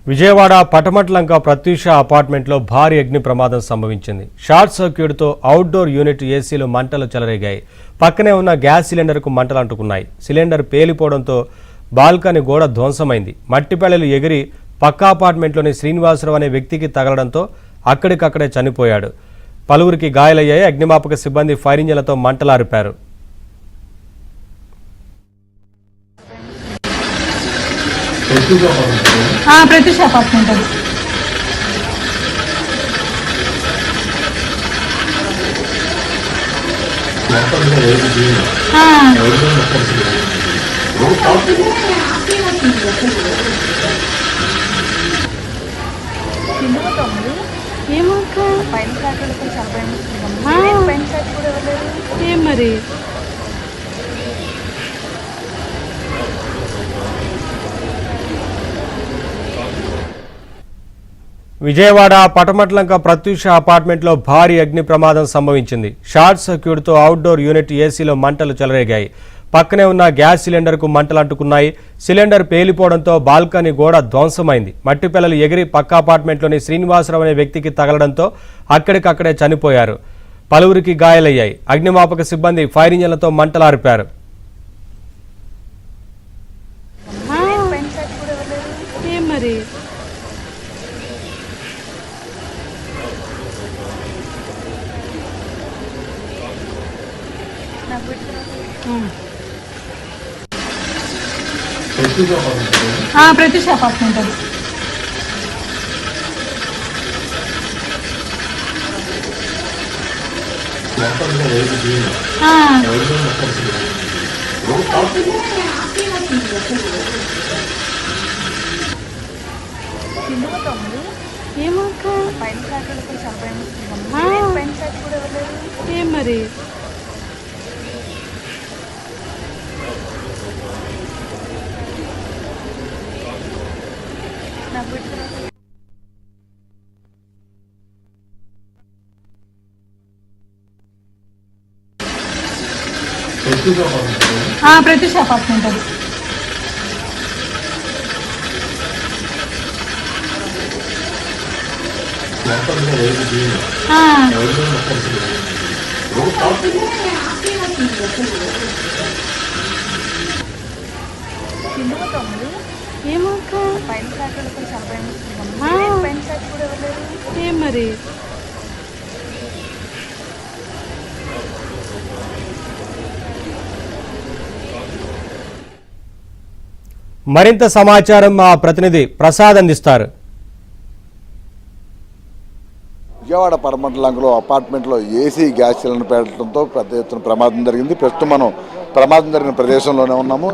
విజయవాడ పటమట్లంక ప్రత్యూష అపార్ట్మెంట్లో భారీ అగ్ని ప్రమాదం సంభవించింది. షార్ట్ సర్క్యూట్తో అవుట్డోర్ యూనిట్ ఏసీలో మంటలు చెలరేగాయి. పక్కనే ఉన్న గ్యాస్ సిలిండర్కు మంటలు అంటుకున్నాయి. సిలిండర్ పేలిపోవడంతో బాల్కనీ గోడ ధ్వంసమైంది. మట్టిపెళ్లలు ఎగిరి పక్క అపార్ట్మెంట్లోని శ్రీనివాసరావు అనే వ్యక్తికి తగలడంతో అక్కడికక్కడే చనిపోయాడు. పలువురికి గాయాలయ్యాయి. అగ్నిమాపక సిబ్బంది ఫైర్ ఇంజన్లతో మంటలార్పారు. ప్రత్యూష అపార్ట్మెంట్ అది. ఏం మరి విజయవాడ పటమట్లంక ప్రత్యూష అపార్ట్మెంట్లో భారీ అగ్ని ప్రమాదం సంభవించింది. షార్ట్ సర్క్యూట్తో అవుట్డోర్ యూనిట్ ఏసీలో మంటలు చెలరేగాయి. పక్కనే ఉన్న గ్యాస్ సిలిండర్కు మంటలు అంటుకున్నాయి. సిలిండర్ పేలిపోవడంతో బాల్కనీ గోడ ధ్వంసమైంది. మట్టిపెళ్లలు ఎగిరి పక్క అపార్ట్మెంట్లోని శ్రీనివాసరావు అనే వ్యక్తికి తగలడంతో అక్కడికక్కడే చనిపోయారు. పలువురికి గాయాలయ్యాయి. అగ్నిమాపక సిబ్బంది ఫైర్ ఇంజన్లతో మంటలార్పారు. ప్రత్యూష అపార్ట్మెంట్ అది. ఏం మరి ప్రత్యూష అపార్ట్మెంట్ అది. ఏం మరి మరింత సమాచారం మా ప్రతినిధి ప్రసాద్ అందిస్తారు. విజయవాడ పటమట్లంకలో అపార్ట్మెంట్లో ఏసీ గ్యాస్ సిలిండర్ పేలడంతో పెద్ద ఎత్తున ప్రమాదం జరిగింది. ప్రస్తుతం మనం ప్రమాదం జరిగిన ప్రదేశంలోనే ఉన్నాము.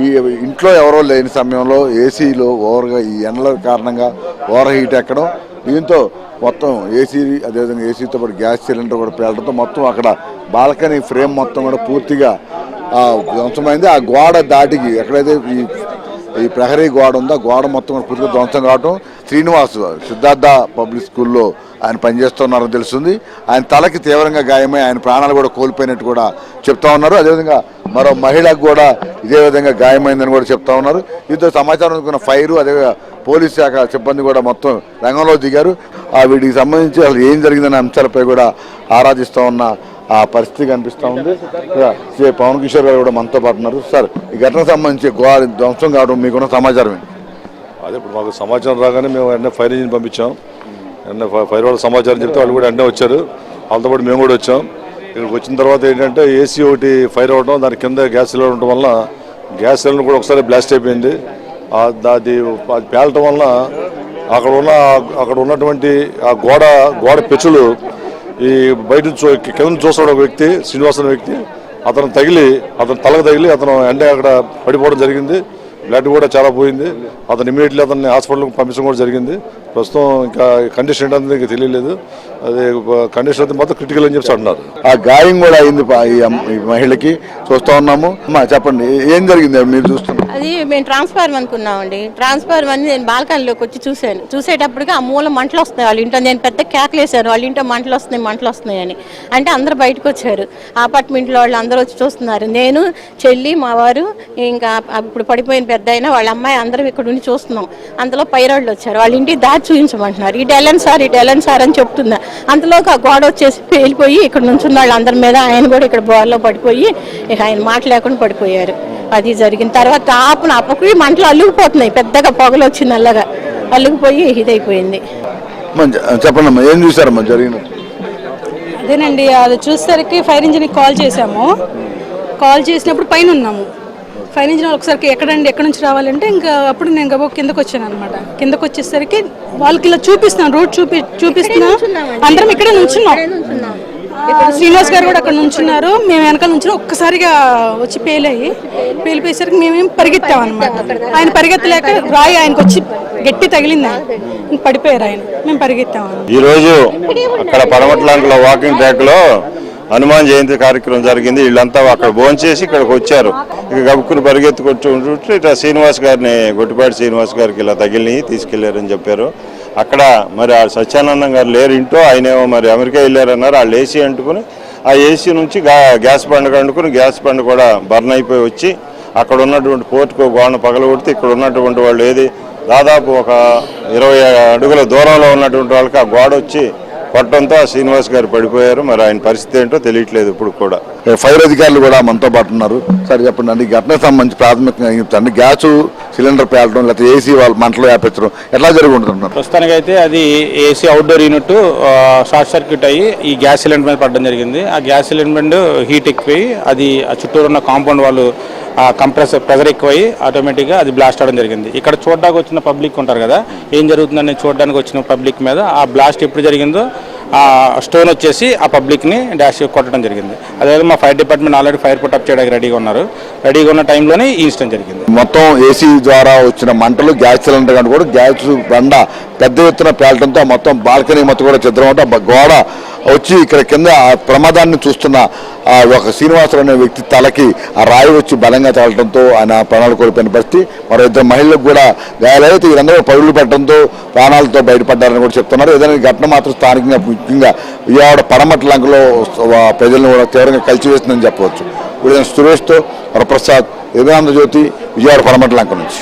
ఈ ఇంట్లో ఎవరో లేని సమయంలో ఏసీలో ఓవర్గా ఈ ఎండల కారణంగా ఓవర్ హీట్ ఎక్కడం, దీంతో మొత్తం ఏసీ అదేవిధంగా ఏసీతో పాటు గ్యాస్ సిలిండర్ కూడా పేలడంతో మొత్తం అక్కడ బాల్కనీ ఫ్రేమ్ మొత్తం కూడా పూర్తిగా ధ్వంసమైంది. ఆ గోడ దాటికి ఎక్కడైతే ఈ ప్రహరీ గోడ ఉందో ఆ గోడ మొత్తం కూడా పూర్తిగా ధ్వంసం కావడం. శ్రీనివాస్ సిద్ధార్థ పబ్లిక్ స్కూల్లో ఆయన పనిచేస్తున్నారని తెలుస్తుంది. ఆయన తలకి తీవ్రంగా గాయమై ఆయన ప్రాణాలు కూడా కోల్పోయినట్టు కూడా చెప్తా ఉన్నారు. అదేవిధంగా మరో మహిళకు కూడా ఇదే విధంగా గాయమైందని కూడా చెప్తా ఉన్నారు. దీంతో సమాచారం అందుకున్న ఫైరు అదేవిధంగా పోలీస్ శాఖ సిబ్బంది కూడా మొత్తం రంగంలో దిగారు. వీటికి సంబంధించి అసలు ఏం జరిగిందనే అంశాలపై కూడా ఆరాధిస్తూ ఉన్న ఆ పరిస్థితి కనిపిస్తూ ఉంది. శ్రీ పవన్ కిషోర్ గారు కూడా మనతో పాటు ఉన్నారు. సార్, ఈ ఘటనకు సంబంధించి ధ్వంసం కావడం మీకున్న సమాచారం ఏంటి? అదే ఇప్పుడు మాకు సమాచారం రాగానే మేము వెంటనే ఫైర్ ఇంజిన్ పంపించాం. వెంటనే ఫైర్ వాళ్ళ సమాచారం చెప్తే వాళ్ళు కూడా వెంటనే వచ్చారు. వాళ్ళతో పాటు మేము కూడా వచ్చాం. ఇక్కడికి వచ్చిన తర్వాత ఏంటంటే ఏసీ ఒకటి ఫైర్ అవ్వడం, దాని కింద గ్యాస్ సిలిండర్ ఉండటం వల్ల గ్యాస్ సిలిండర్ కూడా ఒకసారి బ్లాస్ట్ అయిపోయింది. అది పేలటం వల్ల అక్కడ ఉన్నటువంటి ఆ గోడ పెచ్చులు ఈ బయట కింద చూస్తాడు ఒక వ్యక్తి, శ్రీనివాస అనే వ్యక్తి, అతను తలకు తగిలి అతను అక్కడ పడిపోవడం జరిగింది. బ్లడ్ కూడా చాలా పోయింది. అతను ఇమీడియట్లీ అతన్ని హాస్పిటల్కి పంపించడం కూడా జరిగింది. ప్రస్తుతం ఇంకా కండిషన్ ఏంటంటే ఇంకా తెలియలేదు. అదే కండిషన్ అయితే మొత్తం క్రిటికల్ అని చెప్పి అంటున్నారు. ఆ గాయం కూడా అయింది ఈ మహిళకి, చూస్తూ ఉన్నాము. అమ్మా చెప్పండి, ఏం జరిగింది మీరు చూస్తున్నారు? అది మేము ట్రాన్స్ఫార్మర్ అనుకున్నామండి. ట్రాన్స్ఫార్మర్ అని నేను బాల్కనీలోకి వచ్చి చూశాను. చూసేటప్పటికి ఆ మూల మంటలు వస్తున్నాయి వాళ్ళ ఇంట్లో. నేను పెద్ద కేకలేశాను, వాళ్ళ ఇంట్లో మంటలు వస్తున్నాయి అని. అంటే అందరూ బయటకు వచ్చారు, అపార్ట్మెంట్లో వాళ్ళు అందరూ వచ్చి చూస్తున్నారు. నేను, చెల్లి, మా వారు, ఇంకా ఇప్పుడు పడిపోయిన పెద్ద అయినా వాళ్ళ అమ్మాయి అందరం ఇక్కడ ఉండి చూస్తున్నాం. అంతలో పైరోళ్ళు వచ్చారు, వాళ్ళ ఇంటికి దారి చూపించమంటున్నారు. ఇటు వెళ్ళండి సార్ అని చెప్తున్నా. అంతలోకి ఆ గోడ వచ్చేసి పేలిపోయి ఇక్కడ నుంచున్న వాళ్ళు అందరి మీద ఆయన కూడా ఇక్కడ బోర్లో పడిపోయి ఇక ఆయన మాట లేకుండా పడిపోయారు. అది జరిగిన తర్వాత అప్పటికి మంటలు అల్లుకుపోతున్నాయి, పెద్దగా పొగలు వచ్చి నల్లగా అల్లుకుపోయి ఇదైపోయింది. చెప్పండి, ఏం చూసారమ్మా జరిగినట్టు? అదేనండి, అది చూసేసరికి ఫైర్ ఇంజిన్కి కాల్ చేసాము. కాల్ చేసినప్పుడు పైన ఉన్నాము. ఫైర్ ఇంజిన్ ఒకసారికి ఎక్కడి నుంచి రావాలంటే ఇంకా అప్పుడు నేను గబో కిందకు వచ్చాను అనమాట. కిందకు వచ్చేసరికి వాళ్ళకి ఇలా చూపిస్తున్నాను, రూట్ చూపిస్తున్నా. అందరం ఇక్కడే నుంచున్నాం. శ్రీనివాస్ గారు కూడా అక్కడ నుంచున్నారు, మేము వెనకాల నుంచి ఒక్కసారిగా వచ్చి పేలిపోయేసరికి మేమేం పరిగెత్తాం అనమాట. ఆయన పరిగెత్తలేక రాయి ఆయనకు వచ్చి గట్టి తగిలింది, ఆయన పడిపోయారు. ఆయన మేము పరిగెత్తాం. ఈ రోజు అక్కడ పడమట్లంకలో వాకింగ్ ట్రాక్ లో హనుమాన్ జయంతి కార్యక్రమం జరిగింది. వీళ్ళంతా అక్కడ భోంచేసి ఇక్కడికి వచ్చారు. ఇక గబుక్కుని పరిగెత్తుకొచ్చి ఇట్లా శ్రీనివాస్ గారిని, గొట్టిపాటి శ్రీనివాస్ గారికి ఇలా తగిలిని తీసుకెళ్లారని చెప్పారు. అక్కడ మరి ఆ సత్యానందం గారు లేరు ఇంట్లో, ఆయనేమో మరి అమెరికా వెళ్ళారన్నారు. వాళ్ళు ఏసీ అంటుకుని ఆ ఏసీ నుంచి గ్యాస్ బండ అంటుకుని గ్యాస్ బండ కూడా బర్న్ అయిపోయి వచ్చి అక్కడ ఉన్నటువంటి పోర్టుకు గోడను పగలగొడితే ఇక్కడ ఉన్నటువంటి వాళ్ళు దాదాపు ఒక 20 అడుగుల దూరంలో ఉన్నటువంటి వాళ్ళకి ఆ గోడ వచ్చి కొట్టడంతో శ్రీనివాస్ గారు పడిపోయారు. మరి ఆయన పరిస్థితి ఏంటో తెలియట్లేదు ఇప్పుడు కూడా. ఫైర్ అధికారులు కూడా మనతో పాటు ఉన్నారు. సరే చెప్పండి అండి, ఘటనకు సంబంధించి ప్రాథమికంగా చెప్తాండి. గ్యాస్ సిలిండర్ పేలడం లేకపోతే ఏసీ వాళ్ళ మంటలు వ్యాపించడం ఎట్లా జరుగుతుంటున్నారు? ప్రస్తుతానికైతే అది AC outdoor unit short circuit అయ్యి ఈ గ్యాస్ సిలిండర్ మీద పడడం జరిగింది. ఆ గ్యాస్ సిలిండర్ హీట్ ఎక్కువై అది ఆ చుట్టూరు ఉన్న కాంపౌండ్ వాళ్ళు కంప్రెసర్ ప్రెజర్ ఎక్కువై ఆటోమేటిక్గా అది బ్లాస్ట్ అవడం జరిగింది. ఇక్కడ చూడడానికి వచ్చిన పబ్లిక్ ఉంటారు కదా, ఏం జరుగుతుందని చూడడానికి వచ్చిన పబ్లిక్ మీద ఆ బ్లాస్ట్ ఎప్పుడు జరిగిందో ఆ స్టోన్ వచ్చేసి ఆ పబ్లిక్ని డాష్ కొట్టడం జరిగింది. అదేవిధంగా మా fire department already fire put up చేయడానికి రెడీగా ఉన్నారు. రెడీగా ఉన్న టైంలోనే ఈ ఇన్సిడెంట్ జరిగింది. మొత్తం ఏసీ ద్వారా వచ్చిన మంటలు గ్యాస్ సిలిండర్ కంటే కూడా గ్యాస్ బండ పెద్ద ఎత్తున పేలటంతో మొత్తం బాల్కనీ మొత్తం కూడా చిత్రం గోడ వచ్చి ఇక్కడ కింద ఆ ప్రమాదాన్ని చూస్తున్న ఒక శ్రీనివాసరావు అనే వ్యక్తి తలకి ఆ రాయి వచ్చి బలంగా తగలటంతో ఆయన ప్రాణాలు కోల్పోయిన పరిస్థితి. మరో 2 మహిళలకు కూడా గాయాలైతే వీరందరూ పరుగులు పెట్టడంతో ప్రాణాలతో బయటపడ్డారని కూడా చెప్తున్నారు. ఏదైనా ఘటన మాత్రం స్థానికంగా ముఖ్యంగా విజయవాడ పడమట్లంకలో ప్రజలను కూడా తీవ్రంగా కలిసివేస్తుందని చెప్పవచ్చు. సురేష్తో వరప్రసాద్, ఆంధ్రజ్యోతి, విజయవాడ పడమట్లంక నుంచి.